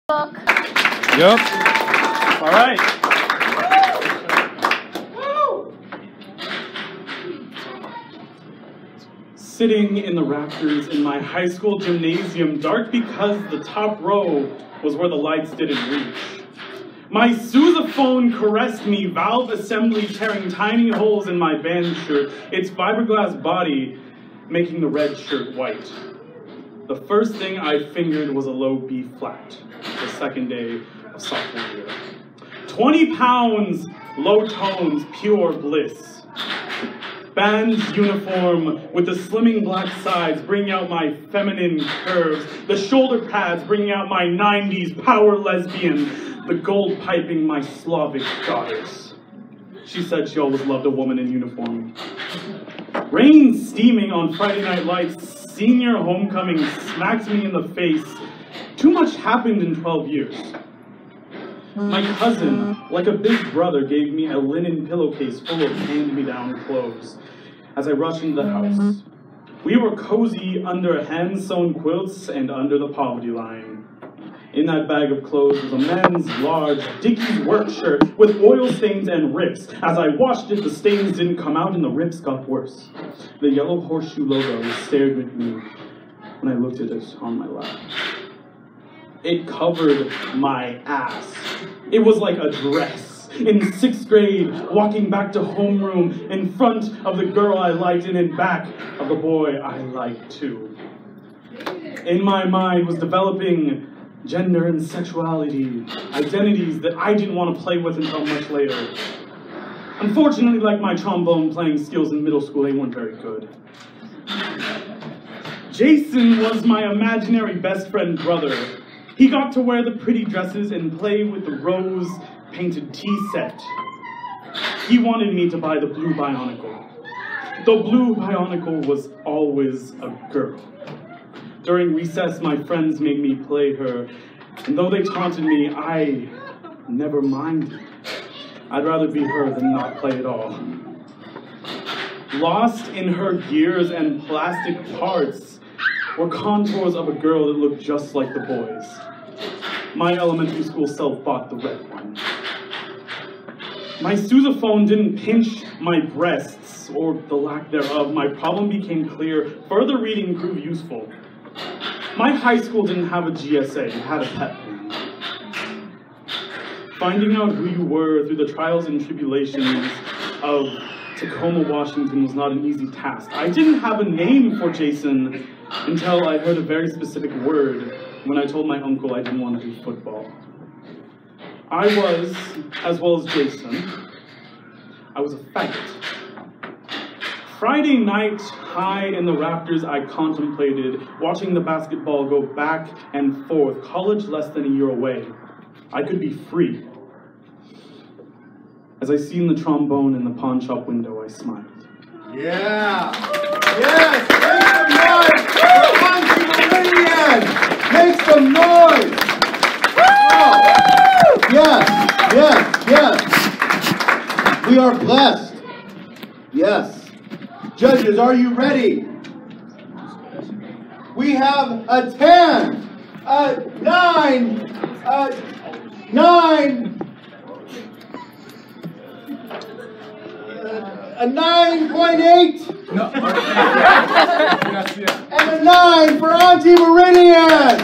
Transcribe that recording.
book. Yep. All right. Sitting in the rafters in my high school gymnasium, dark because the top row was where the lights didn't reach. My SOUSAPHONE caressed me, valve assembly tearing tiny holes in my band shirt, its fiberglass body making the red shirt white. The first thing I fingered was a low B flat, the second day of sophomore year. 20 pounds, low tones, pure bliss. Band's uniform with the slimming black sides bringing out my feminine curves, the shoulder pads bringing out my 90s power lesbian, the gold piping my Slavic goddess. She said she always loved a woman in uniform. Rain steaming on Friday Night Lights, senior homecoming smacks me in the face. Too much happened in 12 years. My cousin, like a big brother, gave me a linen pillowcase full of hand-me-down clothes as I rushed into the house. We were cozy under hand-sewn quilts and under the poverty line. In that bag of clothes was a men's large Dickies work shirt with oil stains and rips. As I washed it, the stains didn't come out and the rips got worse. The yellow horseshoe logo stared at me when I looked at it on my lap. It covered my ass. It was like a dress. In 6th grade, walking back to homeroom in front of the girl I liked and in back of the boy I liked too. In my mind was developing gender and sexuality, identities that I didn't want to play with until much later. Unfortunately, like my trombone playing skills in middle school, they weren't very good. Jason was my imaginary best friend brother. He got to wear the pretty dresses and play with the rose-painted tea set. He wanted me to buy the blue Bionicle. The blue Bionicle was always a girl. During recess, my friends made me play her, and though they taunted me, I never minded. I'd rather be her than not play at all. Lost in her gears and plastic parts were contours of a girl that looked just like the boys. My elementary school self bought the red one. My SOUSAPHONE didn't pinch my breasts, or the lack thereof. My problem became clear. Further reading proved useful. My high school didn't have a GSA, it had a pet band. Finding out who you were through the trials and tribulations of Tacoma, Washington was not an easy task. I didn't have a name for Jason until I heard a very specific word when I told my uncle I didn't want to do football. I was, as well as Jason, I was a faggot. Friday night, high in the rafters, I contemplated watching the basketball go back and forth, college less than a year away. I could be free. As I seen the trombone in the pawn shop window, I smiled. Yeah! Yes! Make some noise! Make some noise! Oh. Yes! Yes! Yes! We are blessed. Yes. Judges, are you ready? We have a 10, a 9, a 9, a 9.8, no. And a 9 for Auntie Meridian.